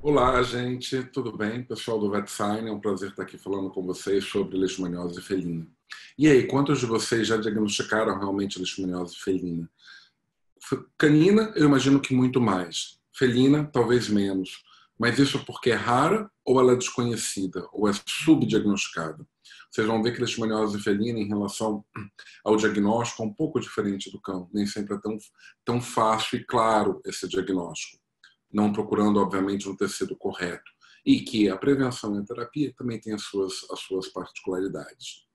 Olá, gente, tudo bem? Pessoal do VetSign, é um prazer estar aqui falando com vocês sobre leishmaniose felina. E aí, quantos de vocês já diagnosticaram realmente leishmaniose felina? Canina, eu imagino que muito mais. Felina, talvez menos. Mas isso porque é rara ou ela é desconhecida, ou é subdiagnosticada? Vocês vão ver que leishmaniose felina, em relação ao diagnóstico, é um pouco diferente do cão. Nem sempre é tão fácil e claro esse diagnóstico, não procurando, obviamente, um tecido correto. E que a prevenção e a terapia também tem as suas particularidades.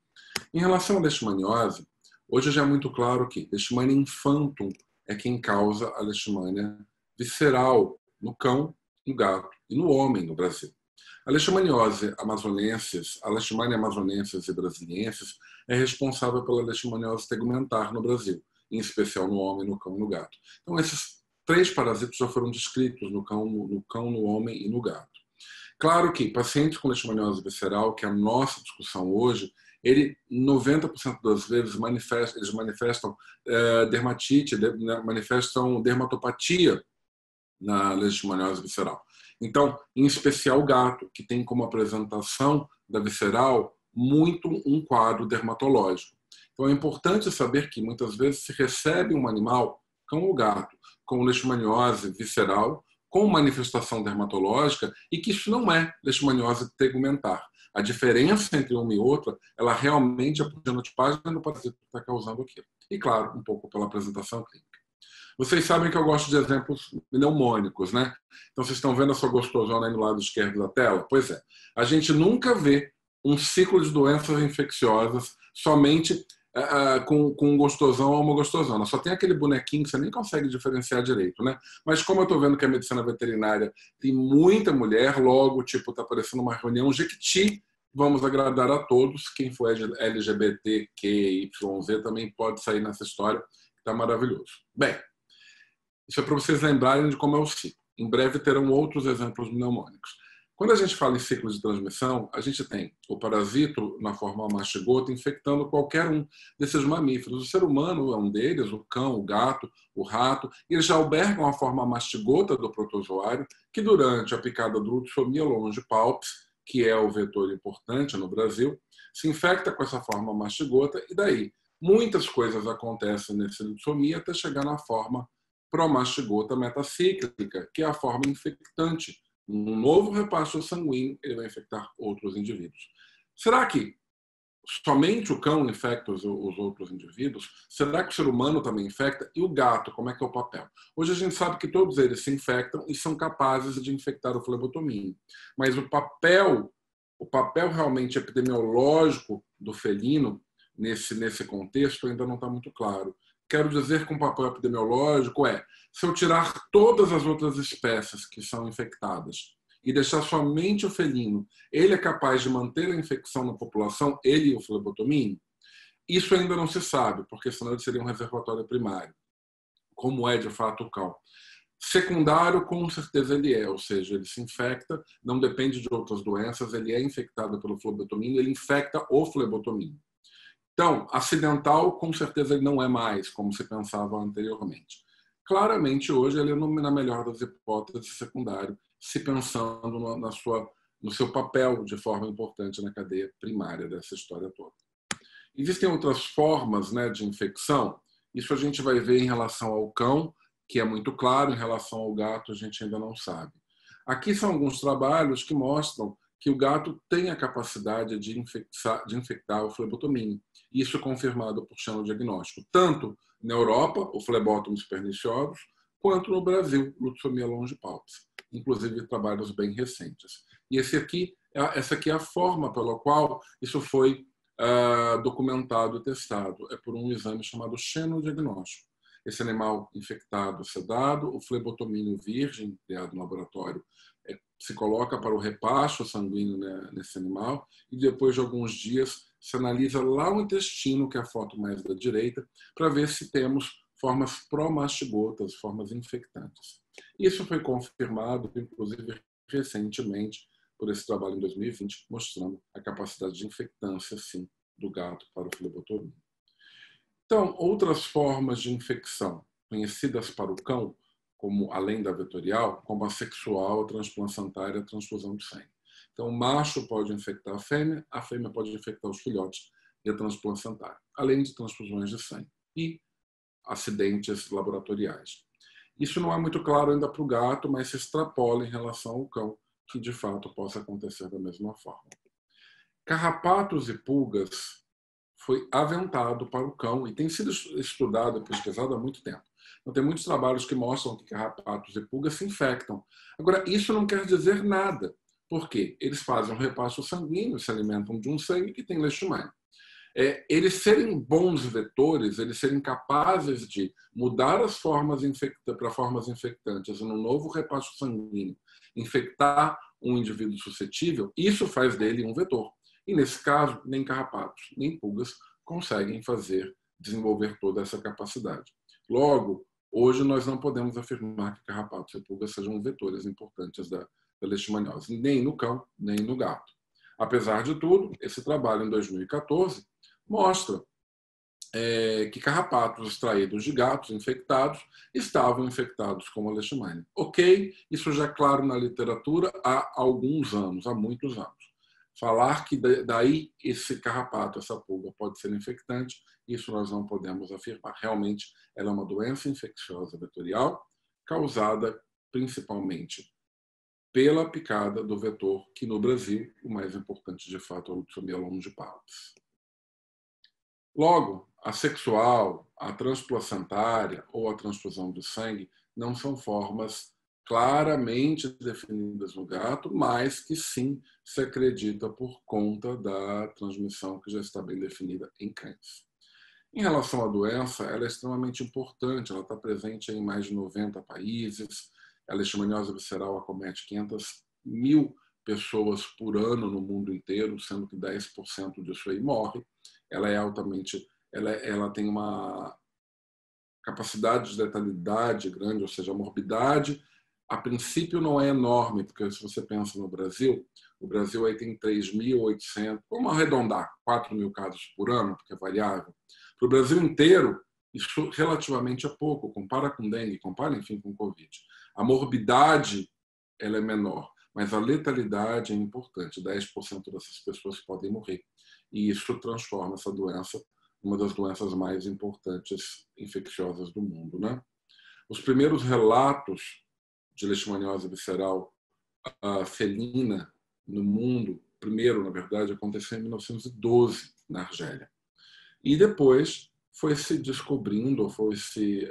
Em relação à leishmaniose, hoje já é muito claro que leishmania infantum é quem causa a leishmania visceral no cão, no gato e no homem no Brasil. A leishmaniose amazonensis, a leishmania amazonensis e brasiliensis é responsável pela leishmaniose tegumentar no Brasil, em especial no homem, no cão e no gato. Então, esses três parasitos já foram descritos no cão, no homem e no gato. Claro que pacientes com leishmaniose visceral, que é a nossa discussão hoje, 90% das vezes eles manifestam dermatite, manifestam dermatopatia na leishmaniose visceral. Então, em especial o gato, que tem como apresentação da visceral muito um quadro dermatológico. Então, é importante saber que muitas vezes se recebe um animal, cão ou gato, com leishmaniose visceral, com manifestação dermatológica, e que isso não é leishmaniose tegumentar. A diferença entre uma e outra, ela realmente é por genotipagem do parasito que está causando aquilo. E, claro, um pouco pela apresentação clínica. Vocês sabem que eu gosto de exemplos mnemônicos, né? Então, vocês estão vendo a sua gostosona aí no lado esquerdo da tela? Pois é. A gente nunca vê um ciclo de doenças infecciosas somente com um gostosão ou uma gostosona. Só tem aquele bonequinho que você nem consegue diferenciar direito, né? Mas como eu estou vendo que a medicina veterinária tem muita mulher, logo, tipo, está parecendo uma reunião Jequiti, vamos agradar a todos. Quem for LGBTQYZ também pode sair nessa história, que está maravilhoso. Bem, isso é para vocês lembrarem de como é o ciclo. Em breve terão outros exemplos mnemônicos. Quando a gente fala em ciclo de transmissão, a gente tem o parasito na forma mastigota infectando qualquer um desses mamíferos. O ser humano é um deles, o cão, o gato, o rato, e eles já albergam a forma mastigota do protozoário, que durante a picada do Lutzomia longipalpis, que é o vetor importante no Brasil, se infecta com essa forma mastigota, e daí muitas coisas acontecem nesse Lutzomia até chegar na forma promastigota metacíclica, que é a forma infectante. Um novo repasto sanguíneo, ele vai infectar outros indivíduos. Será que somente o cão infecta os outros indivíduos? Será que o ser humano também infecta? E o gato, como é que é o papel? Hoje a gente sabe que todos eles se infectam e são capazes de infectar o flebotomínio. Mas o papel realmente epidemiológico do felino nesse contexto ainda não está muito claro. Quero dizer que um papel epidemiológico se eu tirar todas as outras espécies que são infectadas e deixar somente o felino, ele é capaz de manter a infecção na população, ele e o flebotomínio? Isso ainda não se sabe, porque senão ele seria um reservatório primário, como é de fato o cão. Secundário, com certeza ele é, ou seja, ele se infecta, não depende de outras doenças, ele é infectado pelo flebotomínio, ele infecta o flebotomínio. Então, acidental, com certeza ele não é mais, como se pensava anteriormente. Claramente, hoje, ele é, na melhor das hipóteses, secundário, se pensando no seu papel de forma importante na cadeia primária dessa história toda. Existem outras formas, né, de infecção. Isso a gente vai ver em relação ao cão, que é muito claro, em relação ao gato a gente ainda não sabe. Aqui são alguns trabalhos que mostram que o gato tem a capacidade de infectar o flebotomínio. Isso é confirmado por xenodiagnóstico, tanto na Europa, o Phlebotomus perniciosus, quanto no Brasil, Lutzomia longipalpis. Inclusive trabalhos bem recentes. E essa aqui é a forma pela qual isso foi documentado e testado. É por um exame chamado xenodiagnóstico. Esse animal infectado, sedado, o flebotomínio virgem, criado no laboratório, se coloca para o repasto sanguíneo, né, nesse animal, e depois de alguns dias se analisa lá o intestino, que é a foto mais da direita, para ver se temos formas promastigotas, formas infectantes. Isso foi confirmado, inclusive, recentemente, por esse trabalho em 2020, mostrando a capacidade de infectância, sim, do gato para o flebotomínio. Então, outras formas de infecção conhecidas para o cão, como além da vetorial, como a sexual, a transplancentária, a transfusão de sangue. Então, o macho pode infectar a fêmea pode infectar os filhotes e a transplancentária, além de transfusões de sangue e acidentes laboratoriais. Isso não é muito claro ainda para o gato, mas se extrapola em relação ao cão, que de fato possa acontecer da mesma forma. Carrapatos e pulgas foi aventado para o cão e tem sido estudado e pesquisado há muito tempo. Então, tem muitos trabalhos que mostram que carrapatos e pulgas se infectam. Agora, isso não quer dizer nada. Por quê? Eles fazem um repasto sanguíneo, se alimentam de um sangue que tem leishmania. Eles serem bons vetores, eles serem capazes de mudar as formas para formas infectantes no novo repasto sanguíneo, infectar um indivíduo suscetível, isso faz dele um vetor. E nesse caso, nem carrapatos, nem pulgas conseguem desenvolver toda essa capacidade. Logo, hoje nós não podemos afirmar que carrapatos e pulgas sejam vetores importantes da leishmaniose, nem no cão, nem no gato. Apesar de tudo, esse trabalho em 2014 mostra que carrapatos extraídos de gatos infectados estavam infectados com a leishmania. Ok, isso já é claro na literatura há alguns anos, há muitos anos. Falar que daí esse carrapato, essa pulga pode ser infectante, isso nós não podemos afirmar. Realmente, ela é uma doença infecciosa vetorial causada principalmente pela picada do vetor, que no Brasil, o mais importante de fato é o Luxomieloma de Pallas. Logo, a sexual, a transplacentária ou a transfusão de sangue não são formas claramente definidas no gato, mas que sim se acredita por conta da transmissão que já está bem definida em cães. Em relação à doença, ela é extremamente importante, ela está presente em mais de 90 países, a leishmaniose visceral acomete 500 mil pessoas por ano no mundo inteiro, sendo que 10% disso aí morre. Ela é altamente, ela tem uma capacidade de letalidade grande, ou seja, a morbidade, a princípio não é enorme, porque se você pensa no Brasil, o Brasil aí tem 3.800, vamos arredondar, 4.000 casos por ano, porque é variável. Para o Brasil inteiro, isso relativamente é pouco, compara com dengue, compara, enfim, com Covid. A morbidade ela é menor, mas a letalidade é importante, 10% dessas pessoas podem morrer. E isso transforma essa doença uma das doenças mais importantes infecciosas do mundo, né? Os primeiros relatos de leishmaniose visceral felina no mundo, primeiro, na verdade, aconteceu em 1912, na Argélia. E depois foi se descobrindo, foi se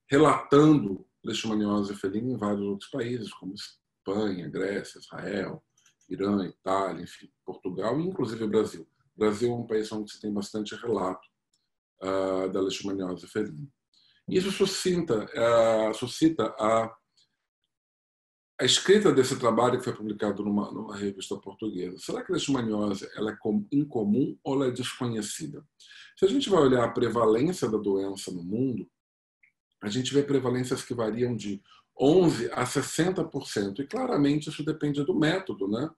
relatando leishmaniose felina em vários outros países, como Espanha, Grécia, Israel, Irã, Itália, enfim, Portugal e inclusive o Brasil. O Brasil é um país onde se tem bastante relato da leishmaniose felina. Isso suscita a escrita desse trabalho que foi publicado numa revista portuguesa. Será que a leishmaniose ela é incomum ou ela é desconhecida? Se a gente vai olhar a prevalência da doença no mundo, a gente vê prevalências que variam de 11% a 60%. E claramente isso depende do método, né?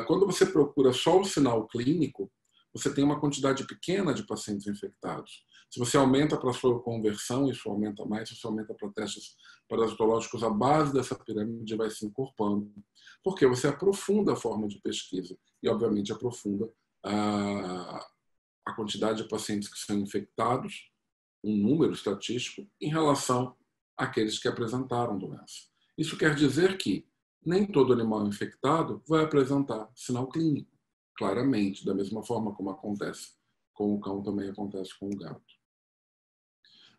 Quando você procura só o sinal clínico, você tem uma quantidade pequena de pacientes infectados. Se você aumenta para a sua conversão, isso aumenta mais. Se você aumenta para testes parasitológicos, a base dessa pirâmide vai se encorpando. Porque você aprofunda a forma de pesquisa e, obviamente, aprofunda a quantidade de pacientes que são infectados, um número estatístico, em relação àqueles que apresentaram doença. Isso quer dizer que nem todo animal infectado vai apresentar sinal clínico, claramente, da mesma forma como acontece com o cão, também acontece com o gato.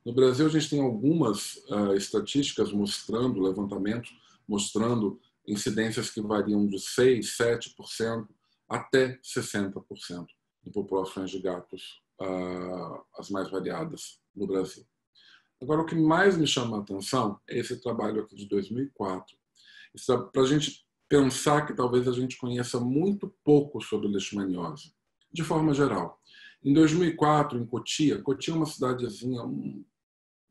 No Brasil, a gente tem algumas estatísticas mostrando, levantamentos, mostrando incidências que variam de 6%, 7% até 60% de populações de gatos, as mais variadas no Brasil. Agora, o que mais me chama a atenção é esse trabalho aqui de 2004, para a gente pensar que talvez a gente conheça muito pouco sobre leishmaniose, de forma geral. Em 2004, em Cotia é uma cidadezinha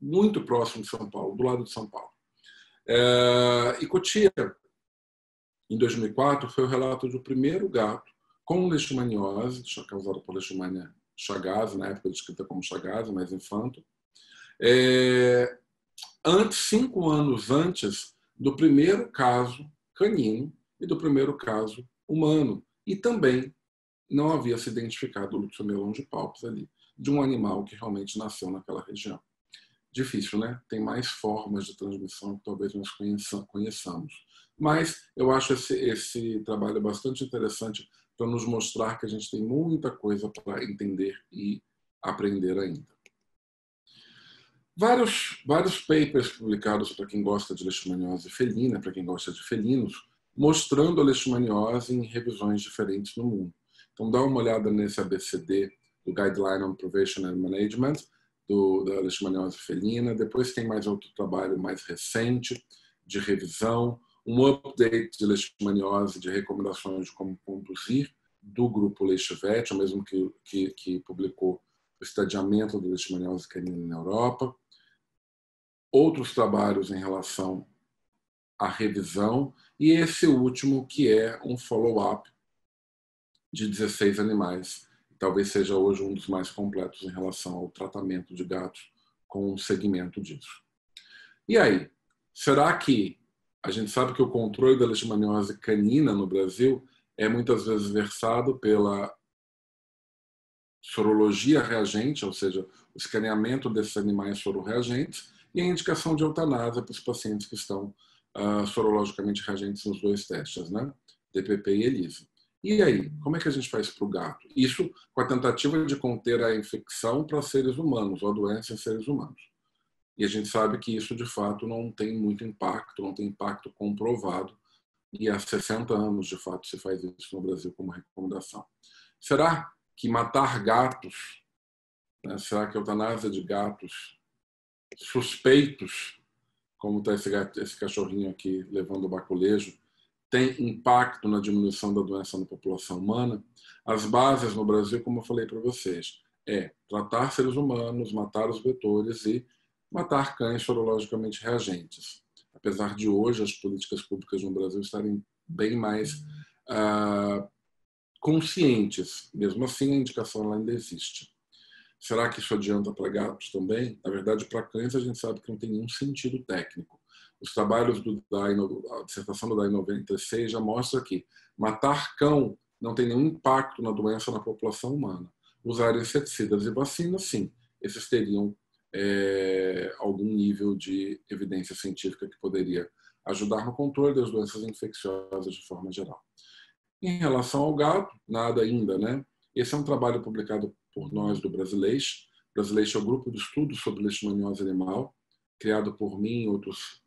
muito próximo de São Paulo, do lado de São Paulo. E Cotia, em 2004, foi o relato do primeiro gato com leishmaniose, causada por leishmania Chagas, na época descrita como Chagas, mas infanto. 5 anos antes do primeiro caso canino e do primeiro caso humano. E também não havia se identificado o Luxomelon de palpes ali, de um animal que realmente nasceu naquela região. Difícil, né? Tem mais formas de transmissão que talvez nós conheçamos. Mas eu acho esse trabalho bastante interessante para nos mostrar que a gente tem muita coisa para entender e aprender ainda. Vários papers publicados para quem gosta de leishmaniose felina, para quem gosta de felinos, mostrando a leishmaniose em revisões diferentes no mundo. Então, dá uma olhada nesse ABCD do Guideline on Prevention and Management da leishmaniose felina. Depois tem mais outro trabalho mais recente de revisão, um update de leishmaniose, de recomendações de como conduzir, do grupo Leishvet, o mesmo que publicou o estadiamento da leishmaniose canina na Europa. Outros trabalhos em relação à revisão, e esse último que é um follow-up de 16 animais. Talvez seja hoje um dos mais completos em relação ao tratamento de gatos com um segmento disso. E aí, será que a gente sabe que o controle da leishmaniose canina no Brasil é muitas vezes versado pela sorologia reagente, ou seja, o escaneamento desses animais sororreagentes, e a indicação de eutanásia para os pacientes que estão sorologicamente reagentes nos 2 testes, né? DPP e ELISA. E aí, como é que a gente faz para o gato? Isso com a tentativa de conter a infecção para seres humanos, ou a doença em seres humanos. E a gente sabe que isso, de fato, não tem muito impacto, não tem impacto comprovado, e há 60 anos, de fato, se faz isso no Brasil como recomendação. Será que matar gatos, né, será que a eutanásia de gatos suspeitos, como está esse cachorrinho aqui levando o baculejo, tem impacto na diminuição da doença na população humana? As bases no Brasil, como eu falei para vocês, é tratar seres humanos, matar os vetores e matar cães sorologicamente reagentes. Apesar de hoje as políticas públicas no Brasil estarem bem mais conscientes, mesmo assim a indicação ainda existe. Será que isso adianta para gatos também? Na verdade, para cães a gente sabe que não tem nenhum sentido técnico. Os trabalhos a dissertação do DAI 96 já mostra que matar cão não tem nenhum impacto na doença na população humana. Usar inseticidas e vacinas, sim, esses teriam algum nível de evidência científica que poderia ajudar no controle das doenças infecciosas de forma geral. Em relação ao gato, nada ainda, né? Esse é um trabalho publicado por nós do Brasileixo. Brasileixo é o grupo de estudos sobre leishmaniose animal, criado por mim e outros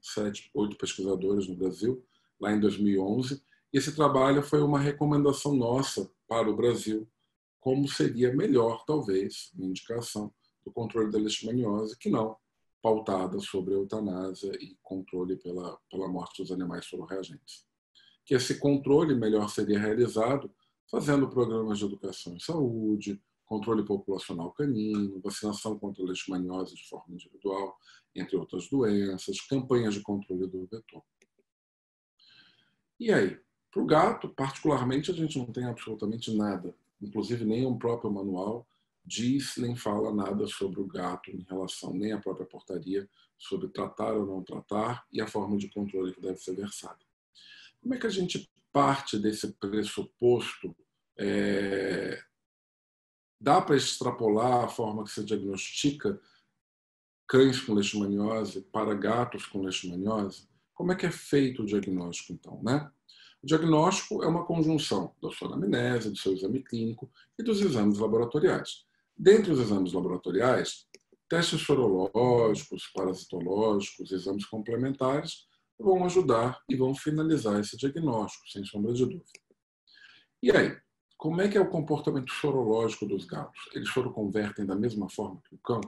8 pesquisadores no Brasil, lá em 2011. Esse trabalho foi uma recomendação nossa para o Brasil, como seria melhor, talvez, uma indicação do controle da leishmaniose, que não pautada sobre a eutanásia e controle pela morte dos animais sororreagentes. Que esse controle melhor seria realizado fazendo programas de educação e saúde, controle populacional canino, vacinação contra a leishmaniose de forma individual, entre outras doenças, campanhas de controle do vetor. E aí? Para o gato, particularmente, a gente não tem absolutamente nada, inclusive nem um próprio manual diz nem fala nada sobre o gato em relação, nem a própria portaria, sobre tratar ou não tratar e a forma de controle que deve ser versada. Como é que a gente parte desse pressuposto? Dá para extrapolar a forma que se diagnostica cães com leishmaniose para gatos com leishmaniose? Como é que é feito o diagnóstico, então, né? O diagnóstico é uma conjunção da sua anamnese, do seu exame clínico e dos exames laboratoriais. Dentre os exames laboratoriais, testes sorológicos, parasitológicos, exames complementares vão ajudar e vão finalizar esse diagnóstico, sem sombra de dúvida. E aí, como é que é o comportamento sorológico dos gatos? Eles soroconvertem da mesma forma que o cão?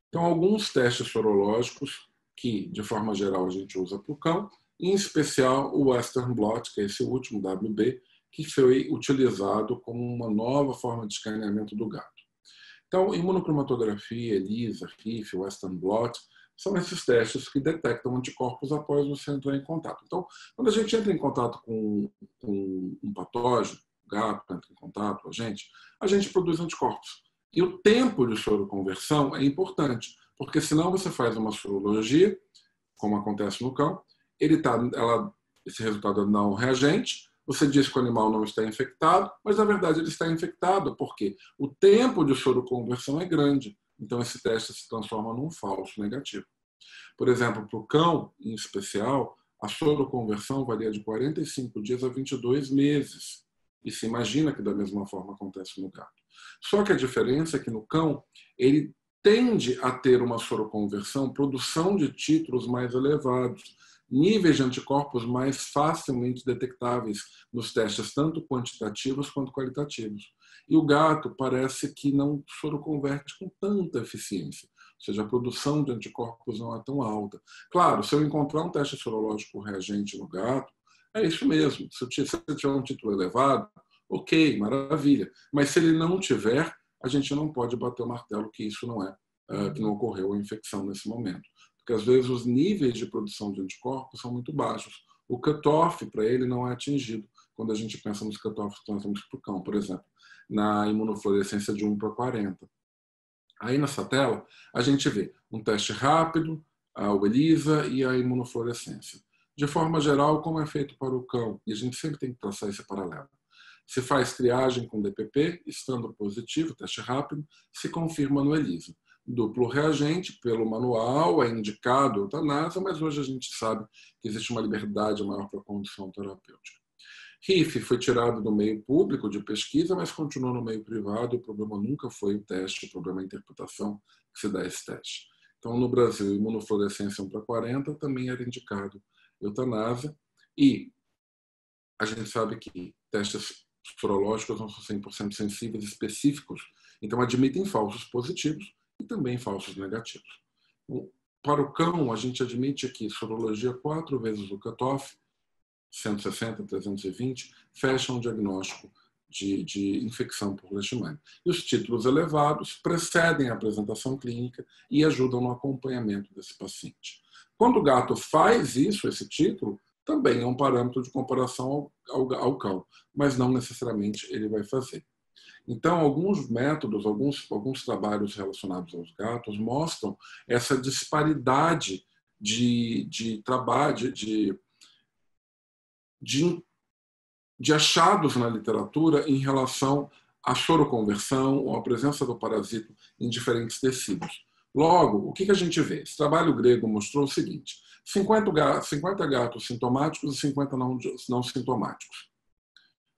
Então, alguns testes sorológicos que, de forma geral, a gente usa para o cão, em especial o Western blot, que é esse último WB, que foi utilizado como uma nova forma de escaneamento do gato. Então, imunocromatografia, ELISA, RIF, Western blot, são esses testes que detectam anticorpos após você entrar em contato. Então, quando a gente entra em contato com um patógeno, o gato entra em contato com a gente produz anticorpos. E o tempo de soroconversão é importante, porque senão você faz uma sorologia, como acontece no cão, esse resultado é não reagente, você diz que o animal não está infectado, mas na verdade ele está infectado, porque o tempo de soroconversão é grande. Então esse teste se transforma num falso negativo. Por exemplo, para o cão, em especial, a soroconversão varia de 45 dias a 22 meses. E se imagina que da mesma forma acontece no gato. Só que a diferença é que no cão, ele tende a ter uma soroconversão, produção de títulos mais elevados, níveis de anticorpos mais facilmente detectáveis nos testes, tanto quantitativos quanto qualitativos. E o gato parece que não soroconverte com tanta eficiência. Ou seja, a produção de anticorpos não é tão alta. Claro, se eu encontrar um teste sorológico reagente no gato, é isso mesmo. Se ele tiver um título elevado, ok, maravilha. Mas se ele não tiver, a gente não pode bater o martelo que isso não que não ocorreu a infecção nesse momento. Porque às vezes os níveis de produção de anticorpos são muito baixos. O cutoff para ele não é atingido quando a gente pensa nos cutoffs que nós temos para o cão, por exemplo, na imunofluorescência de 1 para 40. Aí nessa tela a gente vê um teste rápido, a ELISA e a imunofluorescência. De forma geral, como é feito para o cão, e a gente sempre tem que traçar esse paralelo. Se faz triagem com DPP, estando positivo, teste rápido, se confirma no ELISA. Duplo reagente, pelo manual, é indicado eutanásia, mas hoje a gente sabe que existe uma liberdade maior para a condução terapêutica. RIF foi tirado do meio público de pesquisa, mas continuou no meio privado. O problema nunca foi o teste, o problema é a interpretação que se dá a esse teste. Então, no Brasil, imunofluorescência 1 para 40 também era indicado eutanásia. E a gente sabe que testes sorológicos não são 100% sensíveis específicos, então admitem falsos positivos e também falsos negativos. Para o cão, a gente admite aqui sorologia 4 vezes o cutoff, 160, 320, fecha um diagnóstico de infecção por leishmania. E os títulos elevados precedem a apresentação clínica e ajudam no acompanhamento desse paciente. Quando o gato faz isso, esse título, também é um parâmetro de comparação ao cão, mas não necessariamente ele vai fazer. Então, alguns métodos, alguns trabalhos relacionados aos gatos mostram essa disparidade de trabalho, de achados na literatura em relação à soroconversão ou à presença do parasito em diferentes tecidos. Logo, o que a gente vê? Esse trabalho grego mostrou o seguinte: 50 gatos sintomáticos e 50 não sintomáticos.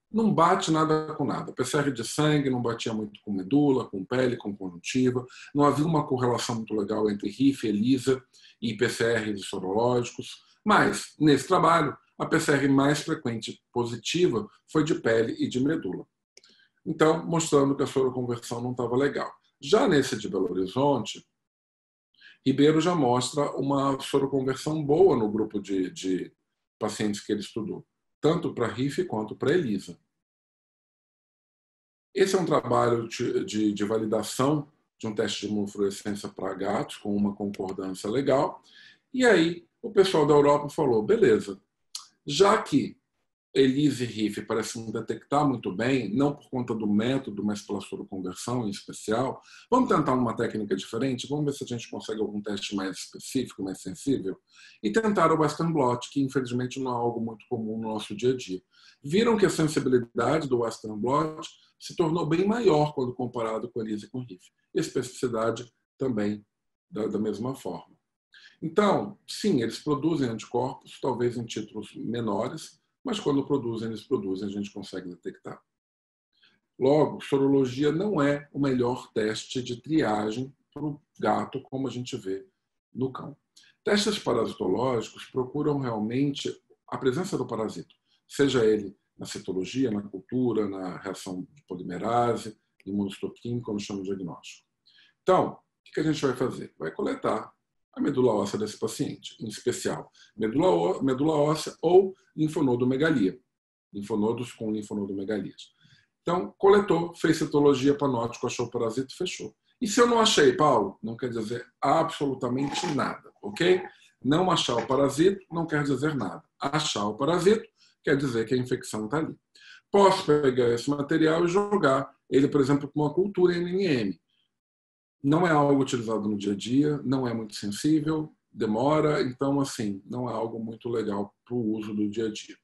Não bate nada com nada. PCR de sangue não batia muito com medula, com pele, com conjuntiva. Não havia uma correlação muito legal entre RIF, ELISA e PCR de sorológicos. Mas, nesse trabalho, a PCR mais frequente positiva foi de pele e de medula. Então, mostrando que a soroconversão não estava legal. Já nesse de Belo Horizonte, Ribeiro já mostra uma soroconversão boa no grupo de pacientes que ele estudou, tanto para RIF quanto para ELISA. Esse é um trabalho de validação de um teste de imunofluorescência para gatos, com uma concordância legal. E aí, o pessoal da Europa falou, beleza, já que ELISA e RIF parecem detectar muito bem, não por conta do método, mas pela soroconversão em especial, vamos tentar uma técnica diferente? Vamos ver se a gente consegue algum teste mais específico, mais sensível? E tentaram o Western blot, que infelizmente não é algo muito comum no nosso dia a dia. Viram que a sensibilidade do Western blot se tornou bem maior quando comparado com ELISA e com RIF. E a especificidade também da mesma forma. Então, sim, eles produzem anticorpos, talvez em títulos menores, mas quando eles produzem, a gente consegue detectar. Logo, sorologia não é o melhor teste de triagem para o gato, como a gente vê no cão. Testes parasitológicos procuram realmente a presença do parasito, seja ele na citologia, na cultura, na reação de polimerase, imunohistoquímica, quando chama de diagnóstico. Então, o que a gente vai fazer? Vai coletar a medula óssea desse paciente, em especial medula óssea ou linfonodomegalia, linfonodos com linfonodomegalias. Então, coletou, fez citologia panótico, achou o parasito, fechou. E se eu não achei, Paulo, não quer dizer absolutamente nada, ok? Não achar o parasito não quer dizer nada. Achar o parasito quer dizer que a infecção está ali. Posso pegar esse material e jogar ele, por exemplo, com uma cultura NMM. Não é algo utilizado no dia a dia, não é muito sensível, demora, então, assim, não é algo muito legal para o uso do dia a dia.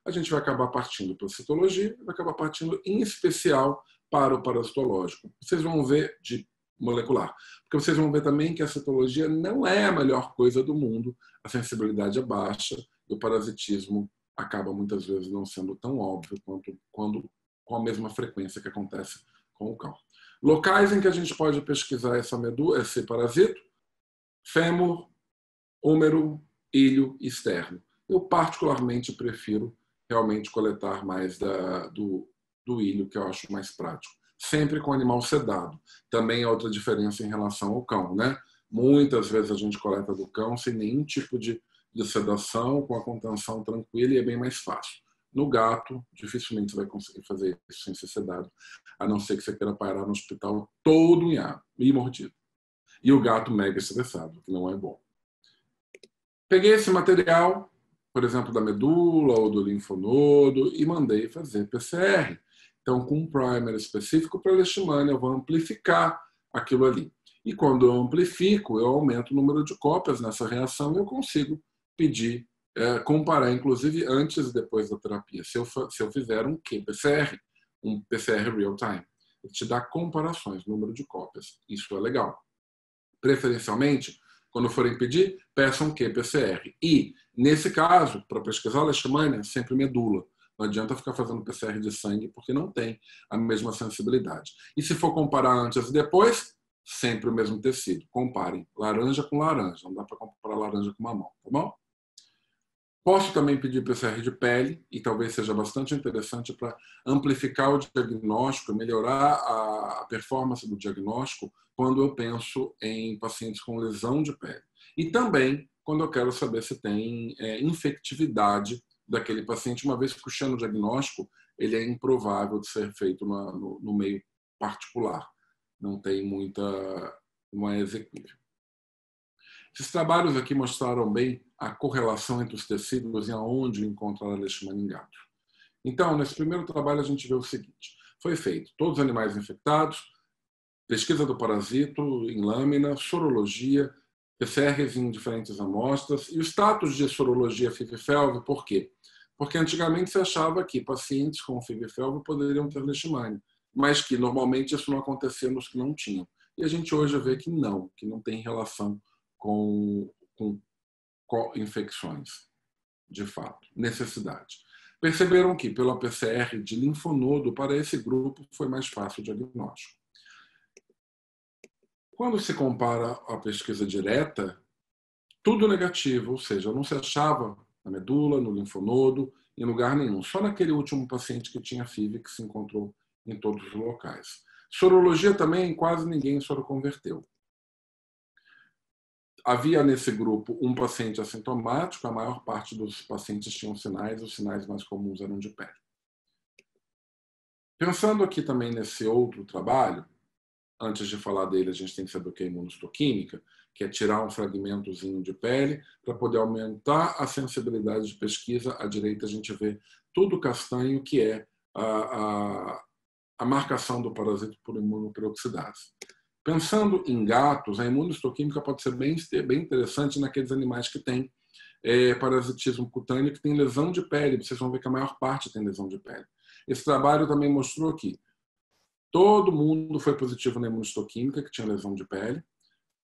A gente vai acabar partindo para a citologia, vai acabar partindo em especial para o parasitológico. Vocês vão ver de molecular, porque vocês vão ver também que a citologia não é a melhor coisa do mundo, a sensibilidade é baixa e o parasitismo acaba muitas vezes não sendo tão óbvio quanto quando com a mesma frequência que acontece com o cão. Locais em que a gente pode pesquisar essa medula, esse parasito: fêmur, húmero, ilho externo. Eu particularmente prefiro realmente coletar mais do ilho, que eu acho mais prático. Sempre com animal sedado. Também é outra diferença em relação ao cão, né? Muitas vezes a gente coleta do cão sem nenhum tipo de sedação, com a contenção tranquila, e é bem mais fácil. No gato, dificilmente você vai conseguir fazer isso sem ser sedado, a não ser que você queira parar no hospital todo unhado e mordido. E o gato mega estressado, que não é bom. Peguei esse material, por exemplo, da medula ou do linfonodo, e mandei fazer PCR. Então, com um primer específico para leishmania, eu vou amplificar aquilo ali. E quando eu amplifico, eu aumento o número de cópias nessa reação e eu consigo pedir, comparar, inclusive, antes e depois da terapia. Se eu fizer um qPCR, um PCR real-time, ele te dá comparações, número de cópias. Isso é legal. Preferencialmente, quando forem pedir, peçam qPCR. E, nesse caso, para pesquisar leishmania, sempre medula. Não adianta ficar fazendo PCR de sangue, porque não tem a mesma sensibilidade. E se for comparar antes e depois, sempre o mesmo tecido. Comparem laranja com laranja. Não dá para comparar laranja com mamão, tá bom? Posso também pedir PCR de pele, e talvez seja bastante interessante para amplificar o diagnóstico, melhorar a performance do diagnóstico quando eu penso em pacientes com lesão de pele. E também quando eu quero saber se tem infectividade daquele paciente, uma vez que o xenodiagnóstico ele é improvável de ser feito no meio particular. Não tem não é executível. Esses trabalhos aqui mostraram bem a correlação entre os tecidos e aonde encontrar a leishmania em gato. Então, nesse primeiro trabalho, a gente vê o seguinte: foi feito todos os animais infectados, pesquisa do parasito em lâmina, sorologia, PCRs em diferentes amostras, e o status de sorologia FIV-FeLV, por quê? Porque antigamente se achava que pacientes com FIV-FeLV poderiam ter leishmania, mas que normalmente isso não acontecia nos que não tinham. E a gente hoje vê que não tem relação com infecções, de fato, necessidade. Perceberam que, pela PCR de linfonodo, para esse grupo foi mais fácil o diagnóstico. Quando se compara a pesquisa direta, tudo negativo, ou seja, não se achava na medula, no linfonodo, em lugar nenhum. Só naquele último paciente que tinha FIV que se encontrou em todos os locais. Sorologia também, quase ninguém soroconverteu. Havia nesse grupo um paciente assintomático, a maior parte dos pacientes tinham sinais, os sinais mais comuns eram de pele. Pensando aqui também nesse outro trabalho, antes de falar dele, a gente tem que saber o que é imunohistoquímica, que é tirar um fragmentozinho de pele para poder aumentar a sensibilidade de pesquisa. À direita a gente vê tudo castanho, que é a marcação do parasito por imunoperoxidase. Pensando em gatos, a imunohistoquímica pode ser bem interessante naqueles animais que têm parasitismo cutâneo, que tem lesão de pele. Vocês vão ver que a maior parte tem lesão de pele. Esse trabalho também mostrou que todo mundo foi positivo na imunohistoquímica, que tinha lesão de pele.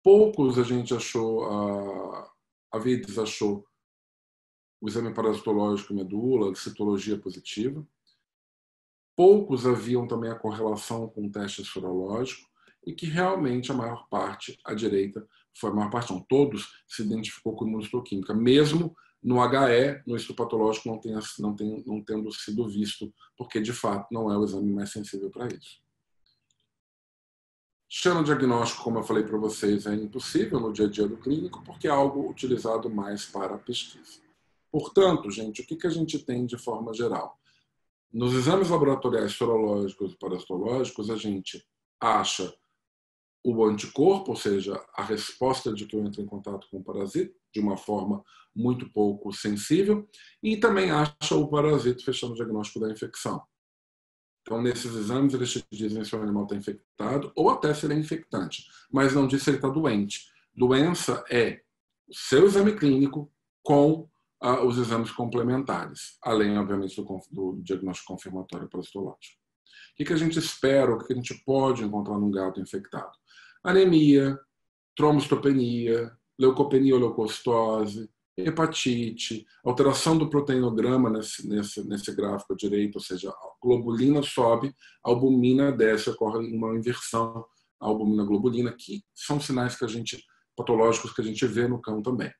Poucos a gente achou, a Vides achou o exame parasitológico medula, citologia positiva. Poucos haviam também a correlação com o teste sorológico, e que realmente a maior parte, à direita, foi a maior parte, não, todos se identificou com imunohistoquímica, mesmo no HE, no histopatológico, não tendo sido visto, porque de fato não é o exame mais sensível para isso. Xenodiagnóstico, como eu falei para vocês, é impossível no dia a dia do clínico, porque é algo utilizado mais para a pesquisa. Portanto, gente, o que a gente tem de forma geral? Nos exames laboratoriais sorológicos e parasitológicos, a gente acha o anticorpo, ou seja, a resposta de que eu entro em contato com o parasito, de uma forma muito pouco sensível, e também acha o parasito fechando o diagnóstico da infecção. Então, nesses exames, eles te dizem se o animal está infectado ou até se ele é infectante, mas não diz se ele está doente. Doença é o seu exame clínico com os exames complementares, além, obviamente, do diagnóstico confirmatório parasitológico. O que a gente espera, o que a gente pode encontrar num gato infectado? Anemia, trombocitopenia, leucopenia ou leucocitose, hepatite, alteração do proteinograma nesse gráfico à direita, ou seja, a globulina sobe, a albumina desce, ocorre uma inversão à albumina-globulina, que são sinais patológicos que a gente vê no cão também.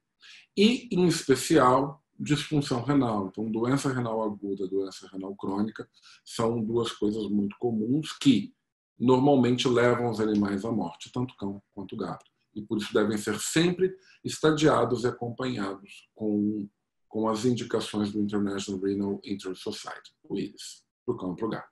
E, em especial, disfunção renal. Então, doença renal aguda, doença renal crônica, são duas coisas muito comuns que normalmente levam os animais à morte, tanto cão quanto gato. E por isso devem ser sempre estadiados e acompanhados com as indicações do International Renal Interest Society, o IRIS, para o cão e para o gato.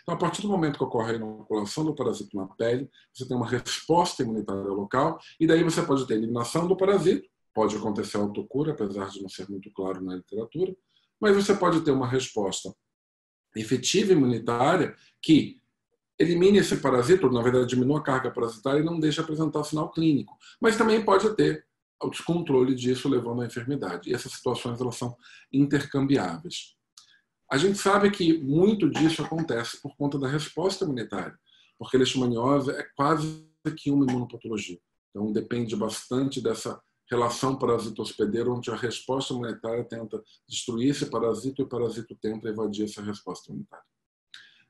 Então, a partir do momento que ocorre a inoculação do parasito na pele, você tem uma resposta imunitária local, e daí você pode ter eliminação do parasito, pode acontecer autocura, apesar de não ser muito claro na literatura, mas você pode ter uma resposta efetiva imunitária que elimine esse parasito, na verdade diminua a carga parasitária e não deixa apresentar sinal clínico. Mas também pode ter o descontrole disso levando à enfermidade. E essas situações elas são intercambiáveis. A gente sabe que muito disso acontece por conta da resposta imunitária, porque a leishmaniose é quase que uma imunopatologia. Então depende bastante dessa relação parasito-hospedeiro, onde a resposta imunitária tenta destruir esse parasito e o parasito tenta evadir essa resposta imunitária.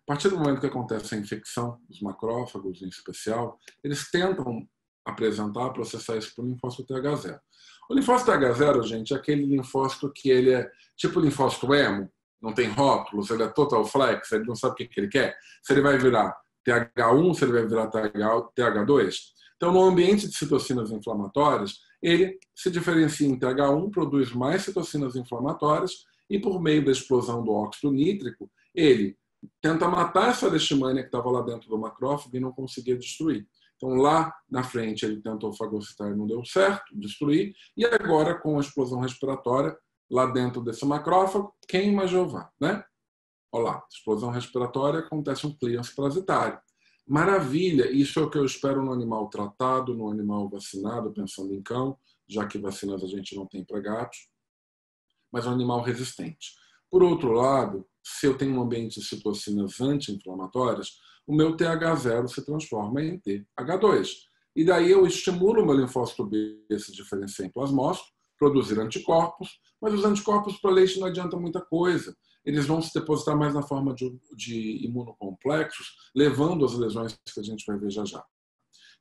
A partir do momento que acontece a infecção, os macrófagos em especial, eles tentam apresentar, processar isso para o linfócito TH0. O linfócito TH0, gente, é aquele linfócito que ele é tipo linfócito emo, não tem rótulos, ele é total flex, ele não sabe o que ele quer. Se ele vai virar TH1, se ele vai virar TH2. Então, no ambiente de citocinas inflamatórias, ele se diferencia em TH1, produz mais citocinas inflamatórias e, por meio da explosão do óxido nítrico, ele tenta matar essa leishmania que estava lá dentro do macrófago e não conseguia destruir. Então, lá na frente, ele tentou fagocitar e não deu certo, destruir. E agora, com a explosão respiratória, lá dentro desse macrófago, queima Jeová, né? Olha lá, explosão respiratória, acontece um clearance parasitário. Maravilha, isso é o que eu espero no animal tratado, no animal vacinado, pensando em cão, já que vacinas a gente não tem para gatos, mas um animal resistente. Por outro lado, se eu tenho um ambiente de citocinas anti-inflamatórias, o meu TH0 se transforma em TH2. E daí eu estimulo o meu linfócito B se diferenciar em plasmócito, produzir anticorpos, mas os anticorpos para leite não adianta muita coisa. Eles vão se depositar mais na forma de imunocomplexos, levando às lesões que a gente vai ver já já.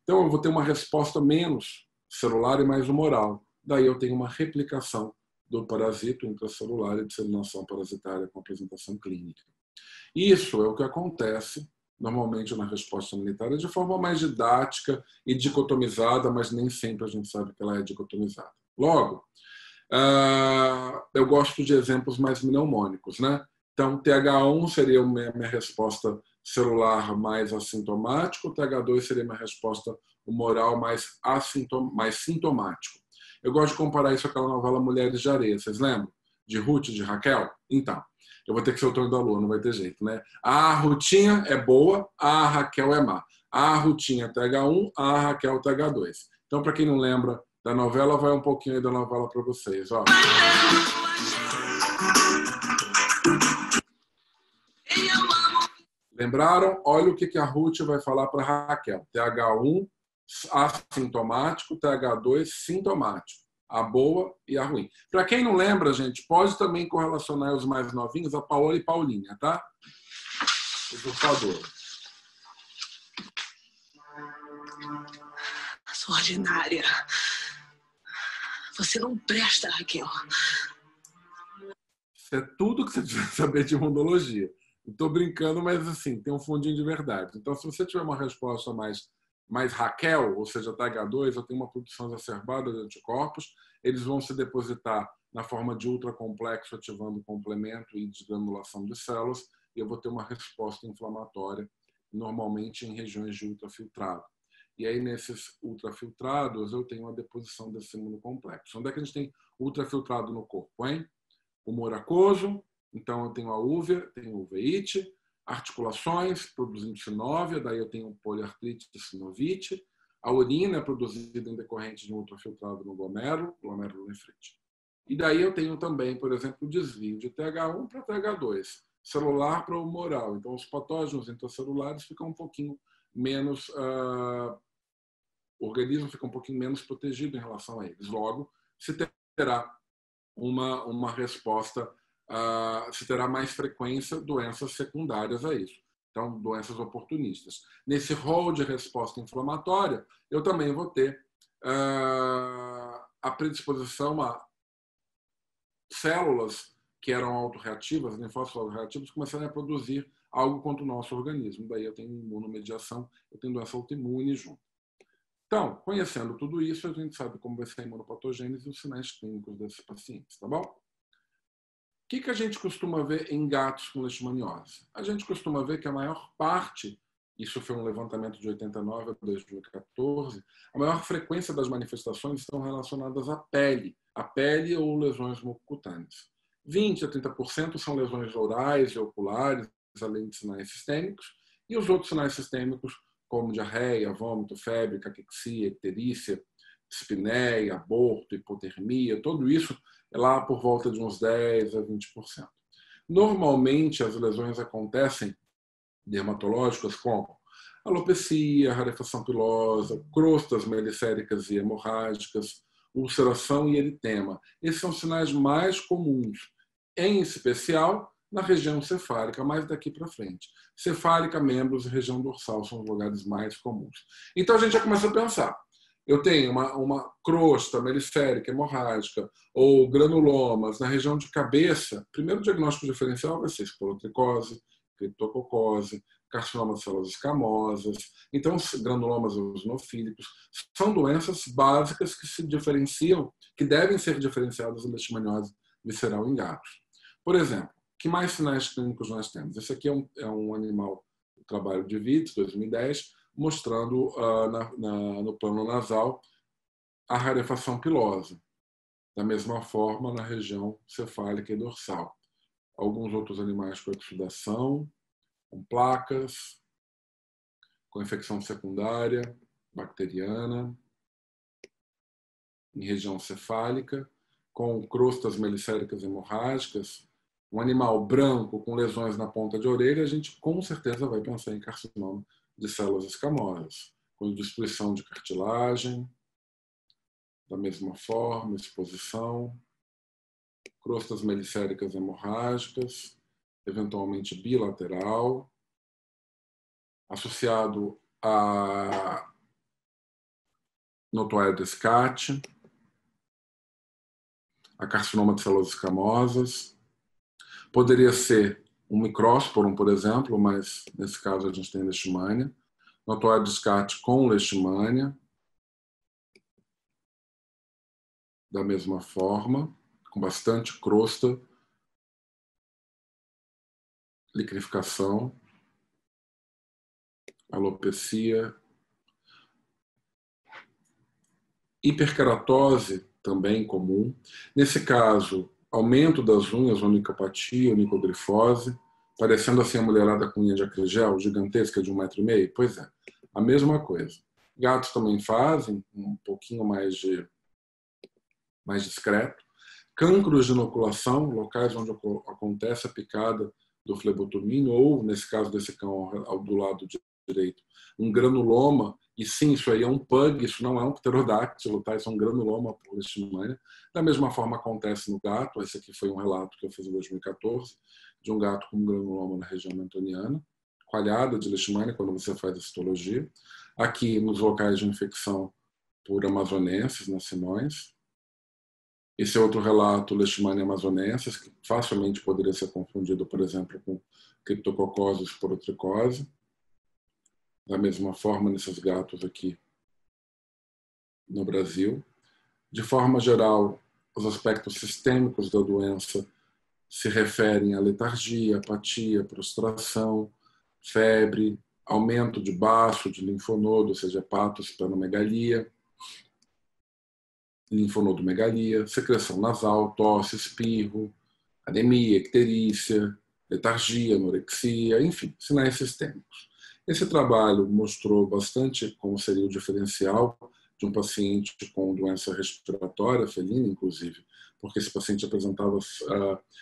Então eu vou ter uma resposta menos celular e mais humoral. Daí eu tenho uma replicação do parasito intracelular e disseminação parasitária com apresentação clínica. Isso é o que acontece normalmente na resposta imunitária de forma mais didática e dicotomizada, mas nem sempre a gente sabe que ela é dicotomizada. Logo, eu gosto de exemplos mais mnemônicos, né? Então, TH1 seria a minha resposta celular mais assintomático, TH2 seria minha resposta humoral mais sintomático. Eu gosto de comparar isso com aquela novela Mulheres de Areia, vocês lembram? De Ruth e de Raquel? Então, eu vou ter que ser o Tonho da Lua, não vai ter jeito, né? A Rutinha é boa, a Raquel é má. A Rutinha TH1, a Raquel TH2. Então, para quem não lembra da novela, vai um pouquinho aí da novela para vocês. Ó. Lembraram? Olha o que a Ruth vai falar para a Raquel. TH1 assintomático, TH2 sintomático. A boa e a ruim. Para quem não lembra, gente, pode também correlacionar os mais novinhos a Paola e Paulinha, tá? Por favor. Sua ordinária. Você não presta, Raquel. Isso é tudo que você precisa saber de imunologia. Estou brincando, mas assim, tem um fundinho de verdade. Então, se você tiver uma resposta mais Raquel, ou seja, TH2, eu tenho uma produção exacerbada de anticorpos, eles vão se depositar na forma de ultracomplexo, ativando o complemento e desgranulação de células, e eu vou ter uma resposta inflamatória, normalmente em regiões de ultrafiltrado. E aí, nesses ultrafiltrados, eu tenho a deposição desse imunocomplexo. Onde é que a gente tem ultrafiltrado no corpo, hein? Humor aquoso, então eu tenho a úvea, tenho uveíte, articulações, produzindo sinóvia, daí eu tenho poliartrite e sinovite. A urina é produzida em decorrente de um ultrafiltrado no glomerulonefrite. E daí eu tenho também, por exemplo, o desvio de TH1 para TH2, celular para humoral. Então, os patógenos intracelulares ficam um pouquinho menos... o organismo fica um pouquinho menos protegido em relação a eles. Logo, se terá uma resposta, se terá mais frequência doenças secundárias a isso. Então, doenças oportunistas. Nesse rol de resposta inflamatória, eu também vou ter a predisposição a células que eram autorreativas, linfócitos autorreativos, começarem a produzir algo contra o nosso organismo. Daí eu tenho imunomediação, eu tenho doença autoimune junto. Então, conhecendo tudo isso, a gente sabe como vai ser a imunopatogênese e os sinais clínicos desses pacientes, tá bom? O que a gente costuma ver em gatos com leishmaniose? A gente costuma ver que a maior parte, isso foi um levantamento de 89 a 2014, a maior frequência das manifestações estão relacionadas à pele ou lesões mucocutâneas. 20 a 30% são lesões orais e oculares, além de sinais sistêmicos, e os outros sinais sistêmicos, como diarreia, vômito, febre, caquexia, icterícia, dispneia, aborto, hipotermia, tudo isso é lá por volta de uns 10 a 20%. Normalmente, as lesões acontecem dermatológicas como alopecia, rarefação pilosa, crostas melicéricas e hemorrágicas, ulceração e eritema. Esses são os sinais mais comuns, em especial na região cefálica, mais daqui para frente. Cefálica, membros e região dorsal são os lugares mais comuns. Então a gente já começa a pensar. Eu tenho uma crosta melicérica, hemorrágica ou granulomas na região de cabeça. Primeiro diagnóstico diferencial vai ser esporotricose, criptococose, carcinoma de células escamosas. Então, granulomas eosinofílicos são doenças básicas que se diferenciam, que devem ser diferenciadas da leishmaniose visceral em gatos. Por exemplo, que mais sinais clínicos nós temos? Esse aqui é um animal do trabalho de Witts, 2010, mostrando no plano nasal a rarefação pilosa. Da mesma forma, na região cefálica e dorsal. Alguns outros animais com exudação, com placas, com infecção secundária, bacteriana, em região cefálica, com crostas melicéricas hemorrágicas. Um animal branco com lesões na ponta de orelha, a gente com certeza vai pensar em carcinoma de células escamosas, com destruição de cartilagem, da mesma forma, exposição, crostas melicéricas hemorrágicas, eventualmente bilateral, associado a notoário descate, a carcinoma de células escamosas. Poderia ser um micrósporum, por exemplo, mas nesse caso a gente tem leishmania. Notoário descarte com leishmania. Da mesma forma, com bastante crosta, liqueficação, alopecia, hiperkeratose também comum. Nesse caso, aumento das unhas, onicopatia, onicogrifose, parecendo assim a mulherada com unha de acrigel, gigantesca de 1,5 m. Pois é, a mesma coisa. Gatos também fazem, um pouquinho mais discreto. Cancros de inoculação, locais onde acontece a picada do flebotomínio, ou, nesse caso desse cão do lado direito, um granuloma, e sim, isso aí é um pug, isso não é um pterodáctilo, tá? Isso é um granuloma por leishmania. Da mesma forma acontece no gato, esse aqui foi um relato que eu fiz em 2014, de um gato com um granuloma na região mentoniana, coalhada de leishmania quando você faz a citologia. Aqui nos locais de infecção por amazonenses, nas sinões. Esse é outro relato, leishmania amazonensis, que facilmente poderia ser confundido, por exemplo, com criptococose e esporotricose. Da mesma forma, nesses gatos aqui no Brasil. De forma geral, os aspectos sistêmicos da doença se referem à letargia, apatia, prostração, febre, aumento de baço de linfonodo, ou seja, hepatosplenomegalia, linfonodomegalia, secreção nasal, tosse, espirro, anemia, icterícia, letargia, anorexia, enfim, sinais sistêmicos. Esse trabalho mostrou bastante como seria o diferencial de um paciente com doença respiratória felina, inclusive, porque esse paciente apresentava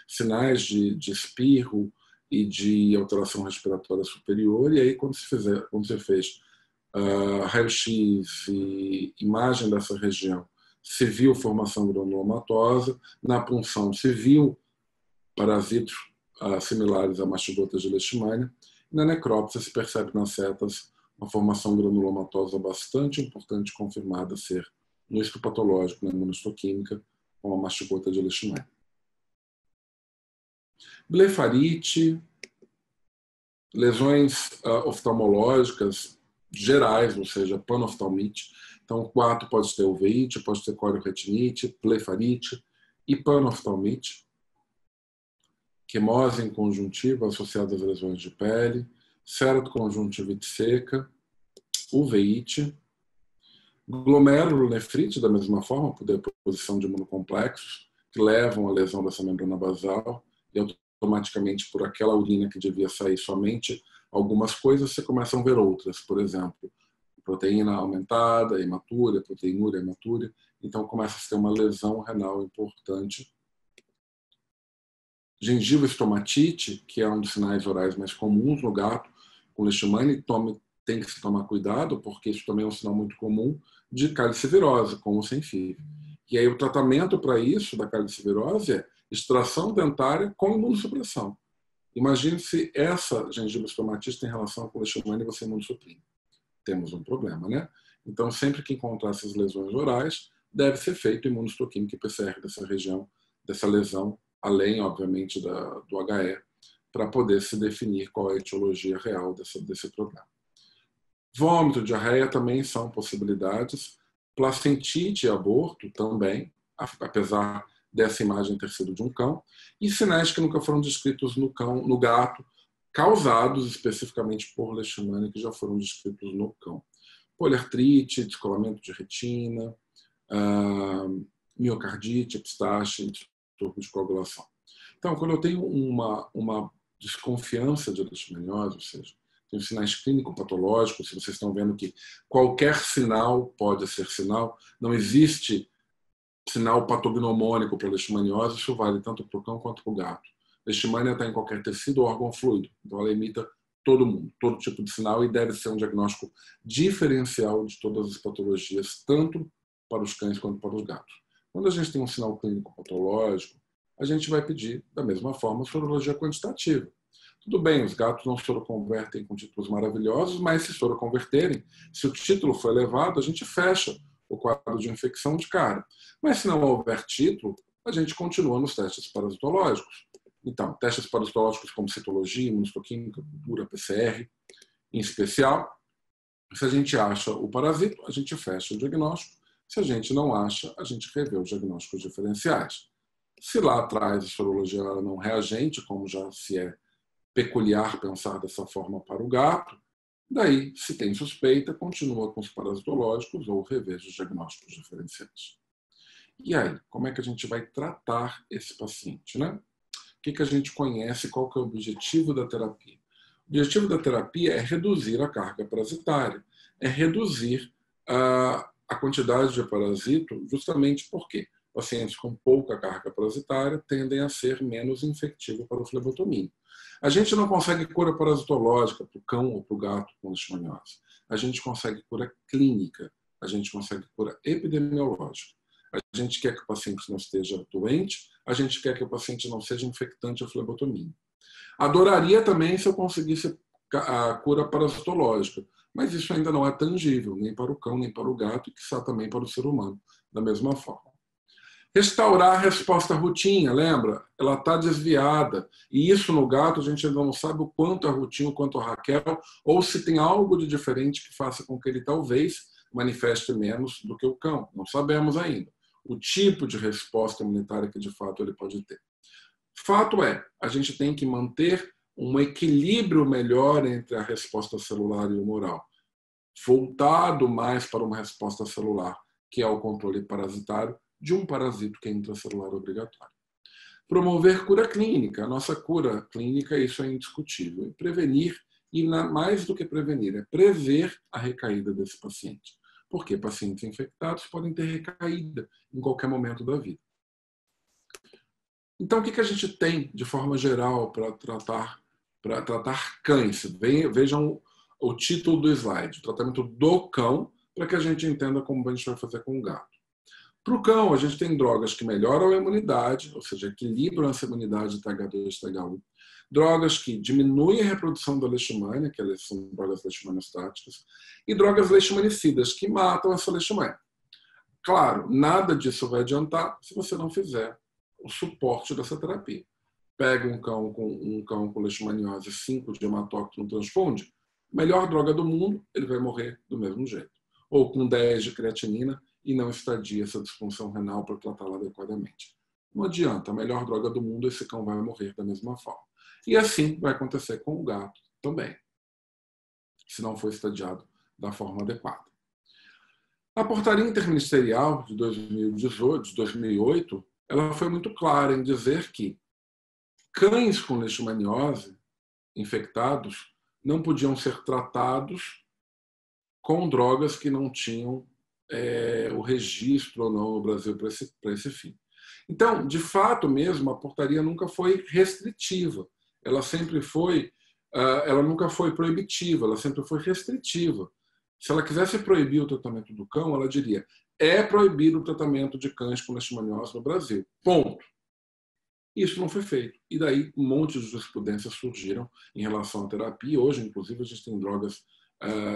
sinais de espirro e de alteração respiratória superior, e aí quando você fez raio-x e imagem dessa região, se viu formação granulomatosa, na punção se viu parasitos similares a mastigotas de leishmania, e na necrópsia se percebe nas setas uma formação granulomatosa bastante importante, confirmada ser no histopatológico, na imunohistoquímica, com a mastigota de leishmania. Blefarite, lesões oftalmológicas gerais, ou seja, panoftalmite. Então, o quarto pode ter uveíte, pode ter corioretinite, blefarite e panoftalmite. Quimose em conjuntiva associada às lesões de pele, ceratoconjuntivite seca, uveíte, glomerulonefrite, da mesma forma, por deposição de imunocomplexos, que levam à lesão dessa membrana basal, e automaticamente, por aquela urina que devia sair somente algumas coisas, você começa a ver outras, por exemplo, proteína aumentada, hematúria, proteinúria, hematúria, então começa a ter uma lesão renal importante. Gengivoestomatite, que é um dos sinais orais mais comuns no gato com leishmania, tem que se tomar cuidado, porque isso também é um sinal muito comum de calicivirose, com ou sem FIV. E aí o tratamento para isso, da calicivirose, é extração dentária com imunossupressão. Imagine se essa gengivoestomatite tem relação com leishmania e você imunossuprime. Temos um problema, né? Então, sempre que encontrar essas lesões orais, deve ser feito imunohistoquímica e PCR dessa região, dessa lesão, além, obviamente, do HE, para poder se definir qual é a etiologia real desse problema. Vômito, diarreia também são possibilidades. Placentite e aborto também, apesar dessa imagem ter sido de um cão. E sinais que nunca foram descritos no gato, causados especificamente por leishmania, que já foram descritos no cão. Poliartrite, descolamento de retina, miocardite, epistaxe, distúrbio de coagulação. Então, quando eu tenho uma desconfiança de leishmaniose, ou seja, tenho sinais clínico-patológicos, se vocês estão vendo que qualquer sinal pode ser sinal, não existe sinal patognomônico para leishmaniose, isso vale tanto para o cão quanto para o gato. Leishmania está em qualquer tecido ou órgão fluido, então ela imita todo mundo, todo tipo de sinal, e deve ser um diagnóstico diferencial de todas as patologias, tanto para os cães quanto para os gatos. Quando a gente tem um sinal clínico patológico, a gente vai pedir, da mesma forma, sorologia quantitativa. Tudo bem, os gatos não soroconvertem com títulos maravilhosos, mas se soroconverterem, se o título for elevado, a gente fecha o quadro de infecção de cara. Mas se não houver título, a gente continua nos testes parasitológicos. Então, testes parasitológicos como citologia, imunohistoquímica, cultura, PCR, em especial. Se a gente acha o parasito, a gente fecha o diagnóstico. Se a gente não acha, a gente revê os diagnósticos diferenciais. Se lá atrás a sorologia era não reagente, como já se é peculiar pensar dessa forma para o gato, daí, se tem suspeita, continua com os parasitológicos ou revê os diagnósticos diferenciais. E aí, como é que a gente vai tratar esse paciente, né? O que a gente conhece, qual que é o objetivo da terapia? O objetivo da terapia é reduzir a carga parasitária, é reduzir a quantidade de parasito, justamente porque pacientes com pouca carga parasitária tendem a ser menos infectivos para o flebotomínio. A gente não consegue cura parasitológica para o cão ou para o gato com leishmaniose. A gente consegue cura clínica, a gente consegue cura epidemiológica. A gente quer que o paciente não esteja doente, a gente quer que o paciente não seja infectante a flebotomia. Adoraria também se eu conseguisse a cura parasitológica, mas isso ainda não é tangível, nem para o cão, nem para o gato, e quiçá também para o ser humano, da mesma forma. Restaurar a resposta rotina, lembra? Ela está desviada. E isso no gato a gente ainda não sabe o quanto a rotina, o quanto a Raquel, ou se tem algo de diferente que faça com que ele talvez manifeste menos do que o cão. Não sabemos ainda o tipo de resposta imunitária que de fato ele pode ter. Fato é, a gente tem que manter um equilíbrio melhor entre a resposta celular e o humoral, voltado mais para uma resposta celular, que é o controle parasitário de um parasito que é intracelular obrigatório. Promover cura clínica. A nossa cura clínica, isso é indiscutível. E prevenir, e mais do que prevenir, é prever a recaída desse paciente. Porque pacientes infectados podem ter recaída em qualquer momento da vida. Então, o que a gente tem, de forma geral, para tratar cães? Vejam o título do slide, o tratamento do cão, para que a gente entenda como a gente vai fazer com o gato. Para o cão, a gente tem drogas que melhoram a imunidade, ou seja, equilibram essa imunidade TH2 e TH1. Drogas que diminuem a reprodução da leishmania, que são drogas leishmaniostáticas, e drogas leishmanicidas, que matam essa leishmania. Claro, nada disso vai adiantar se você não fizer o suporte dessa terapia. Pega um cão com leishmaniose 5 de hematócrito no transponde, melhor droga do mundo, ele vai morrer do mesmo jeito. Ou com 10 de creatinina e não estadia essa disfunção renal para tratá-la adequadamente. Não adianta, a melhor droga do mundo, esse cão vai morrer da mesma forma. E assim vai acontecer com o gato também, se não for estadiado da forma adequada. A portaria interministerial de 2008, ela foi muito clara em dizer que cães com leishmaniose infectados não podiam ser tratados com drogas que não tinham o registro ou não no Brasil para esse fim. Então, de fato mesmo, a portaria nunca foi restritiva. Ela sempre foi, ela nunca foi proibitiva, ela sempre foi restritiva. Se ela quisesse proibir o tratamento do cão, ela diria: é proibido o tratamento de cães com leishmaniose no Brasil. Ponto. Isso não foi feito. E daí um monte de jurisprudências surgiram em relação à terapia. Hoje, inclusive, a gente tem drogas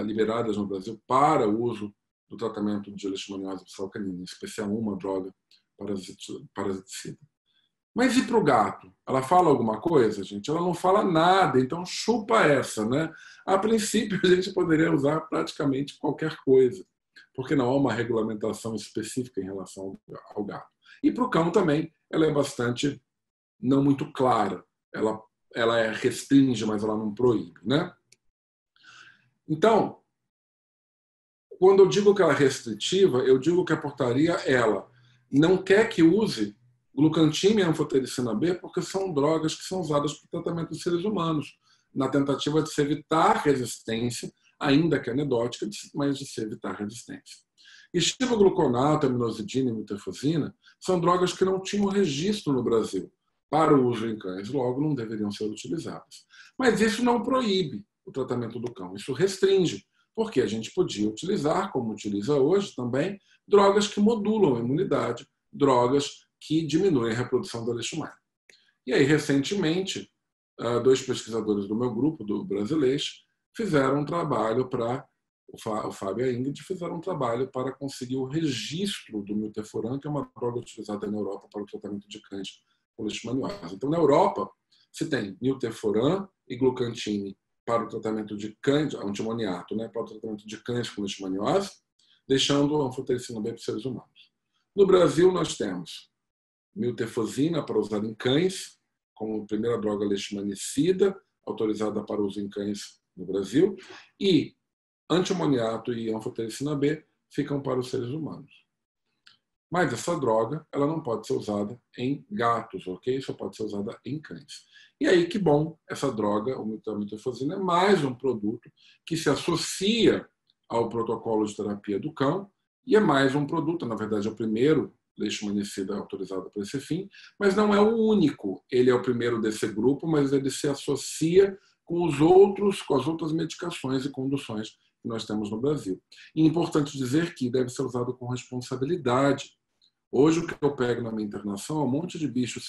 liberadas no Brasil para o uso do tratamento de leishmaniose abscessal canina, em especial uma droga parasiticida. Mas e para o gato? Ela fala alguma coisa, gente? Ela não fala nada, então chupa essa, né? A princípio, a gente poderia usar praticamente qualquer coisa, porque não há uma regulamentação específica em relação ao gato. E para o cão também, ela é bastante, não muito clara. Ela restringe, mas ela não proíbe, né? Então, quando eu digo que ela é restritiva, eu digo que a portaria, ela não quer que use glucantina e anfotericina B, porque são drogas que são usadas para o tratamento de seres humanos, na tentativa de se evitar resistência, ainda que anedótica, mas de se evitar resistência. Estivogluconato, aminosidina e metefosina são drogas que não tinham registro no Brasil para o uso em cães, logo não deveriam ser utilizadas. Mas isso não proíbe o tratamento do cão, isso restringe, porque a gente podia utilizar, como utiliza hoje também, drogas que modulam a imunidade, drogas que diminuem a reprodução da leishmania. E aí, recentemente, 2 pesquisadores do meu grupo, do Brasileixo, fizeram um trabalho para, o Fábio e a Ingrid, fizeram um trabalho para conseguir o registro do milteforam, que é uma droga utilizada na Europa para o tratamento de cães com leishmaniose. Então, na Europa, se tem milteforam e glucantine para o tratamento de cães, antimoniato, né, para o tratamento de cães com leishmaniose, deixando a anfotericina B para os seres humanos. No Brasil, nós temos miltefosina para usar em cães, como primeira droga leishmanicida, autorizada para uso em cães no Brasil, e antimoniato e anfotericina B ficam para os seres humanos. Mas essa droga, ela não pode ser usada em gatos, ok? Só pode ser usada em cães. E aí, que bom, essa droga, o miltefosina, é mais um produto que se associa ao protocolo de terapia do cão, e é mais um produto, na verdade é o primeiro leishmanicida autorizado para esse fim, mas não é o único. Ele é o primeiro desse grupo, mas ele se associa com as outras medicações e conduções que nós temos no Brasil. E é importante dizer que deve ser usado com responsabilidade. Hoje, o que eu pego na minha internação é um monte de bichos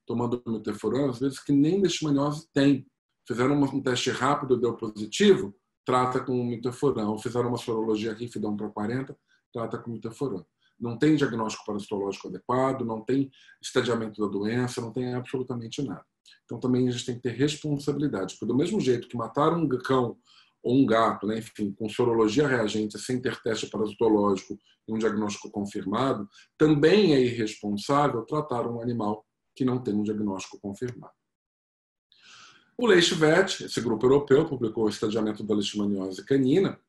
tomando milteforam, às vezes que nem leishmaniose tem. Fizeram um teste rápido, deu positivo, trata com milteforam. Fizeram uma sorologia RIF, dá 1 para 40, trata com milteforam. Não tem diagnóstico parasitológico adequado, não tem estadiamento da doença, não tem absolutamente nada. Então também a gente tem que ter responsabilidade, porque do mesmo jeito que matar um cão ou um gato, né, enfim, com sorologia reagente, sem ter teste parasitológico e um diagnóstico confirmado, também é irresponsável tratar um animal que não tem um diagnóstico confirmado. O LeishVet, esse grupo europeu, publicou o estadiamento da leishmaniose canina,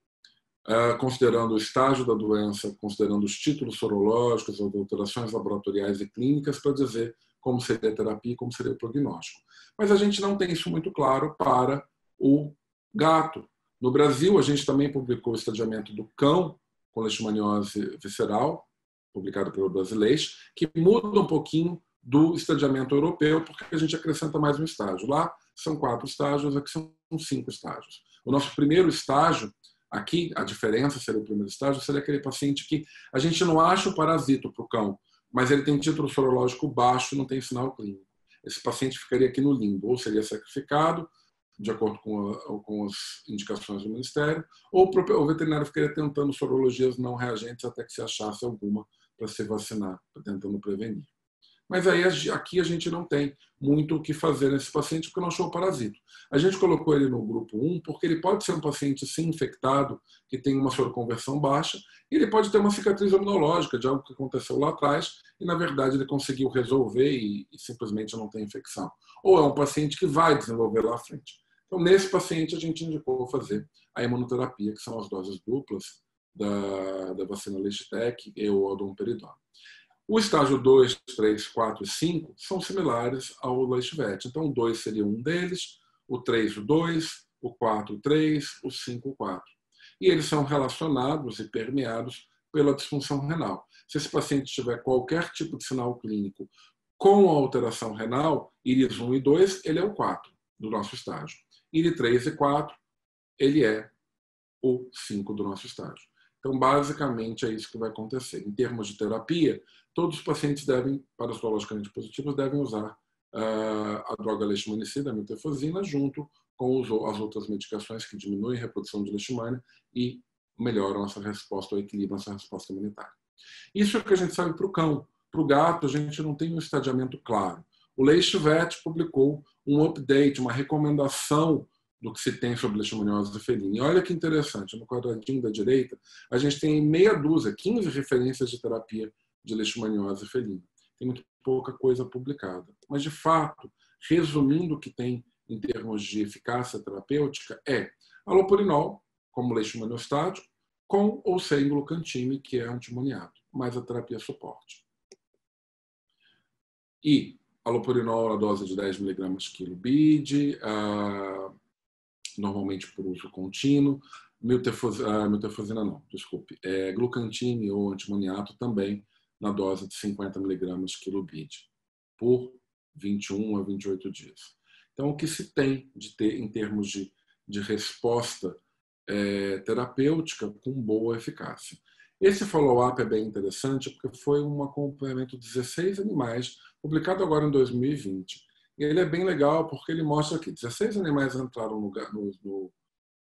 considerando o estágio da doença, considerando os títulos sorológicos, as alterações laboratoriais e clínicas, para dizer como seria a terapia e como seria o prognóstico. Mas a gente não tem isso muito claro para o gato. No Brasil, a gente também publicou o estadiamento do cão com leishmaniose visceral, publicado pelo Brasileis, que muda um pouquinho do estadiamento europeu, porque a gente acrescenta mais um estágio. Lá são 4 estágios, aqui são 5 estágios. O nosso primeiro estágio, aqui a diferença seria o primeiro estágio, seria aquele paciente que a gente não acha o parasito para o cão, mas ele tem título sorológico baixo e não tem sinal clínico. Esse paciente ficaria aqui no limbo, ou seria sacrificado, de acordo com as indicações do Ministério, ou o veterinário ficaria tentando sorologias não reagentes até que se achasse alguma para se vacinar, tentando prevenir. Mas aí aqui a gente não tem muito o que fazer nesse paciente porque não achou o parasito. A gente colocou ele no grupo 1 porque ele pode ser um paciente sim infectado, que tem uma soroconversão baixa, e ele pode ter uma cicatriz imunológica de algo que aconteceu lá atrás e, na verdade, ele conseguiu resolver e simplesmente não tem infecção. Ou é um paciente que vai desenvolver lá à frente. Então, nesse paciente, a gente indicou fazer a imunoterapia, que são as doses duplas da vacina Leishtek e o domperidone. O estágio 2, 3, 4 e 5 são similares ao Leishvet. Então, o 2 seria um deles, o 3 o 2, o 4 o 3, o 5 o 4. E eles são relacionados e permeados pela disfunção renal. Se esse paciente tiver qualquer tipo de sinal clínico com alteração renal, IRIS 1 e 2, ele é o 4 do nosso estágio. IRI 3 e 4, ele é o 5 do nosso estágio. Então, basicamente, é isso que vai acontecer. Em termos de terapia, todos os pacientes devem, parasitologicamente positivos, devem usar a droga leishmanicida, a miltefosina, junto com as outras medicações que diminuem a reprodução de leishmania e melhoram essa resposta, ou equilibram essa resposta imunitária. Isso é o que a gente sabe para o cão. Para o gato, a gente não tem um estadiamento claro. O Leishvet publicou um update, uma recomendação do que se tem sobre leishmaniose felina. E olha que interessante, no quadradinho da direita, a gente tem meia dúzia, 15 referências de terapia de leishmaniose felina. Tem muito pouca coisa publicada. Mas, de fato, resumindo o que tem em termos de eficácia terapêutica, é alopurinol, como leishmaniostático, com ou sem glucantime, que é antimoniato, mais a terapia suporte. E alopurinol na dose de 10 mg quilo BID, normalmente por uso contínuo. Miltefosina não, desculpe. Glucantime ou antimoniato também na dose de 50 mg quilo BID, por 21 a 28 dias. Então, o que se tem de ter em termos de resposta terapêutica com boa eficácia. Esse follow-up é bem interessante porque foi um acompanhamento de 16 animais, publicado agora em 2020. E ele é bem legal porque ele mostra que 16 animais entraram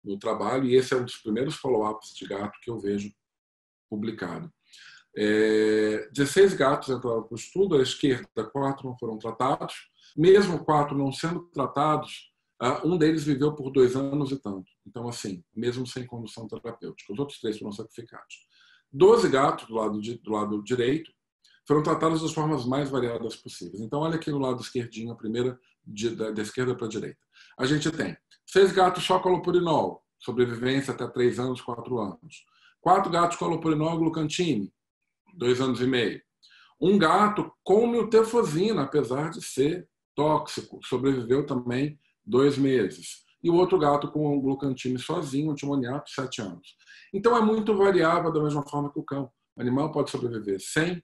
no trabalho e esse é um dos primeiros follow-ups de gato que eu vejo publicado. 16 gatos entraram para o estudo, à esquerda 4 não foram tratados. Mesmo 4 não sendo tratados, um deles viveu por 2 anos e tanto. Então, assim, mesmo sem condução terapêutica. Os outros 3 foram sacrificados. 12 gatos do lado direito foram tratados das formas mais variadas possíveis. Então, olha aqui no lado esquerdinho, a primeira da esquerda para a direita. A gente tem 6 gatos só com alopurinol, sobrevivência até 3 anos, 4 anos. 4 gatos com alopurinol e glucantime, 2 anos e meio. Um gato com miltefosina, apesar de ser tóxico, sobreviveu também 2 meses. E o outro gato com glucantime sozinho, antimoniato, 7 anos. Então é muito variável da mesma forma que o cão. O animal pode sobreviver sem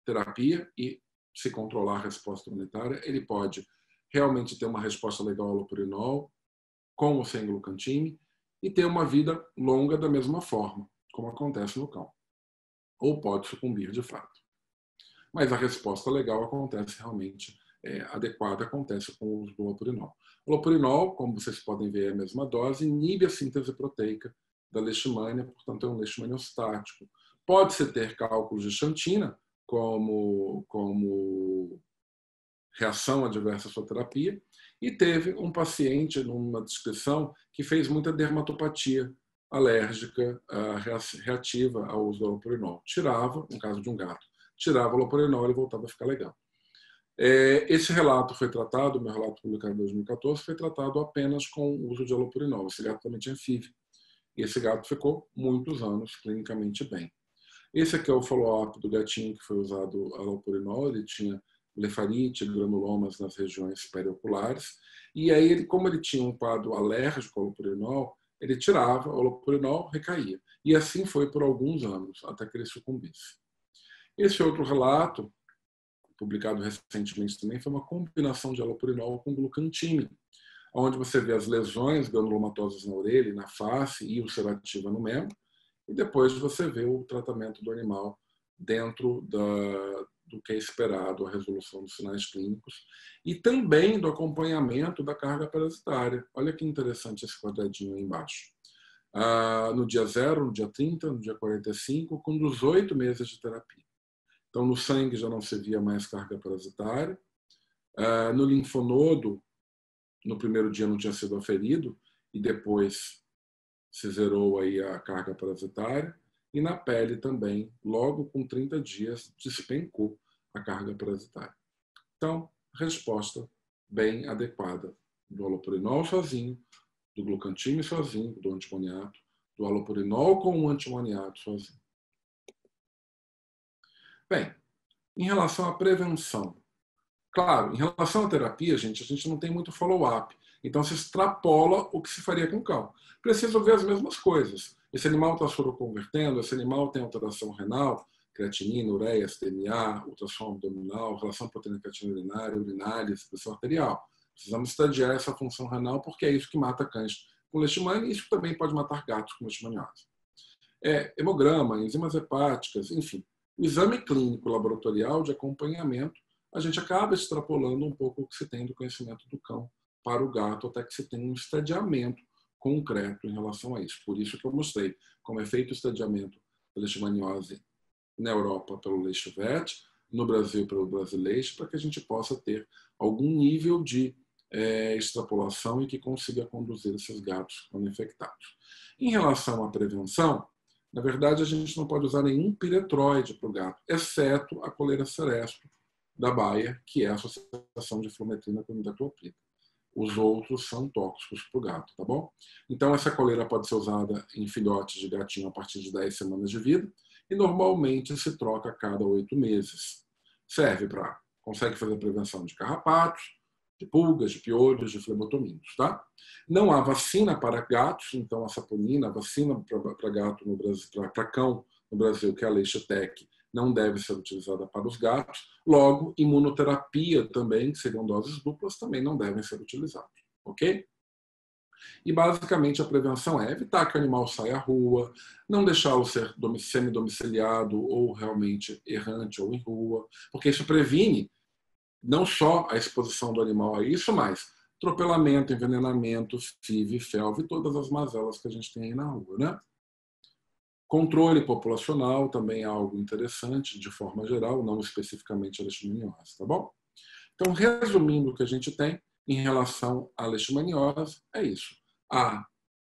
terapia e se controlar a resposta imunitária. Ele pode realmente ter uma resposta legal ao alopurinol, com ou sem glucantime, e ter uma vida longa da mesma forma, como acontece no cão. Ou pode sucumbir de fato. Mas a resposta legal acontece realmente, adequada, acontece com o uso do alopurinol. O alopurinol, como vocês podem ver, é a mesma dose, inibe a síntese proteica da leishmania, portanto é um leishmaniostático. Pode-se ter cálculos de xantina como reação adversa à sua terapia, e teve um paciente, numa descrição, que fez muita dermatopatia alérgica reativa ao uso do alopurinol. Tirava, no caso de um gato, tirava o alopurinol e ele voltava a ficar legal. Esse relato foi tratado, o meu relato publicado em 2014, foi tratado apenas com o uso de alopurinol. Esse gato também tinha FIV. E esse gato ficou muitos anos clinicamente bem. Esse aqui é o follow-up do gatinho que foi usado alopurinol. Ele tinha blefarite, granulomas nas regiões perioculares. E aí, como ele tinha um quadro alérgico ao alopurinol, ele tirava o alopurinol, recaía. E assim foi por alguns anos, até que ele sucumbisse. Esse outro relato, publicado recentemente também, foi uma combinação de alopurinol com glucantime, onde você vê as lesões granulomatosas na orelha e na face e ulcerativa no membro, e depois você vê o tratamento do animal dentro do que é esperado, a resolução dos sinais clínicos, e também do acompanhamento da carga parasitária. Olha que interessante esse quadradinho aí embaixo. No dia 0, no dia 30, no dia 45, com 18 meses de terapia. Então, no sangue já não se via mais carga parasitária. No linfonodo, no primeiro dia não tinha sido aferido, e depois se zerou aí a carga parasitária. E na pele também, logo com 30 dias, despencou a carga parasitária. Então, resposta bem adequada do alopurinol sozinho, do glucantime sozinho, do antimoniato, do alopurinol com o antimoniato sozinho. Bem, em relação à prevenção, claro, em relação à terapia, a gente não tem muito follow-up. Então, se extrapola o que se faria com o cão. Precisa ver as mesmas coisas. Esse animal está soroconvertendo, esse animal tem alteração renal, creatinina, ureia, STMA, ultrassom abdominal, relação proteína-creatina urinária, urinálise, pressão arterial. Precisamos estadiar essa função renal porque é isso que mata cães com leishmania e isso também pode matar gatos com leishmaniose. Hemograma, enzimas hepáticas, enfim. O exame clínico laboratorial de acompanhamento, a gente acaba extrapolando um pouco o que se tem do conhecimento do cão para o gato, até que se tenha um estadiamento concreto em relação a isso. Por isso que eu mostrei como é feito o estadiamento da leishmaniose na Europa pelo Leishvet, no Brasil pelo Brasileish, para que a gente possa ter algum nível de extrapolação e que consiga conduzir esses gatos quando infectados. Em relação à prevenção, na verdade, a gente não pode usar nenhum piretroide para o gato, exceto a coleira serestro da Bayer, que é a associação de flumetrina com imidacloprid. Os outros são tóxicos para o gato, tá bom? Então, essa coleira pode ser usada em filhotes de gatinho a partir de 10 semanas de vida e normalmente se troca a cada 8 meses. Serve para, consegue fazer prevenção de carrapatos, de pulgas, de piolhos, de flebotomíneos, tá? Não há vacina para gatos, então a saponina, a vacina para gato no Brasil, para cão no Brasil, que é a Leishtek, não deve ser utilizada para os gatos. Logo, imunoterapia também, que seriam doses duplas, também não devem ser utilizadas, ok? E basicamente a prevenção é evitar que o animal saia à rua, não deixá-lo ser semi-domiciliado ou realmente errante ou em rua, porque isso previne não só a exposição do animal a isso, mas atropelamento, envenenamento, FIV, FeLV e todas as mazelas que a gente tem aí na rua, né? Controle populacional também é algo interessante, de forma geral, não especificamente a leishmaniose, tá bom? Então, resumindo o que a gente tem em relação à leishmaniose, é isso.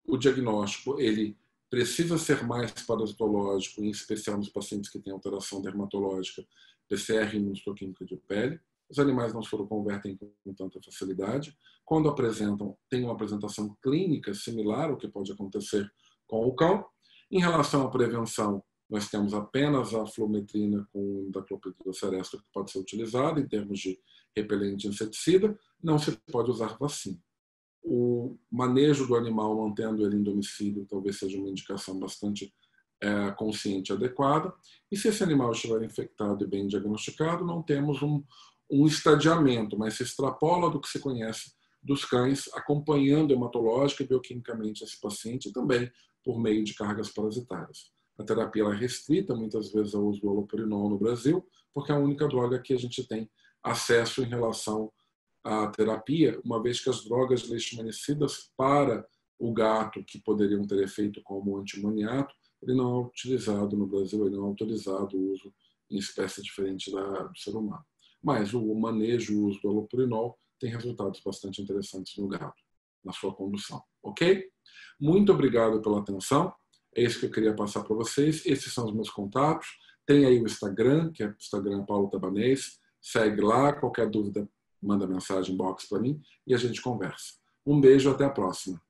O diagnóstico, ele precisa ser mais parasitológico, em especial nos pacientes que têm alteração dermatológica, PCR e imunohistoquímica de pele. Os animais não soroconvertem com tanta facilidade. Quando apresentam, tem uma apresentação clínica similar ao que pode acontecer com o cão. Em relação à prevenção, nós temos apenas a flumetrina com imidacloprid serestro que pode ser utilizada em termos de repelente e inseticida. Não se pode usar vacina. O manejo do animal, mantendo ele em domicílio, talvez seja uma indicação bastante consciente e adequada. E se esse animal estiver infectado e bem diagnosticado, não temos um estadiamento, mas se extrapola do que se conhece dos cães, acompanhando hematológica e bioquimicamente esse paciente, e também por meio de cargas parasitárias. A terapia é restrita, muitas vezes, ao uso do alopurinol no Brasil, porque é a única droga que a gente tem acesso em relação à terapia, uma vez que as drogas leishmanicidas para o gato, que poderiam ter efeito como antimoniato, ele não é utilizado no Brasil, ele não é autorizado o uso em espécie diferente do ser humano. Mas o manejo e o uso do alopurinol tem resultados bastante interessantes no gato, na sua condução. Ok? Muito obrigado pela atenção. É isso que eu queria passar para vocês. Esses são os meus contatos. Tem aí o Instagram, que é o Instagram Paulo Tabanês. Segue lá. Qualquer dúvida, manda mensagem box para mim e a gente conversa. Um beijo, até a próxima.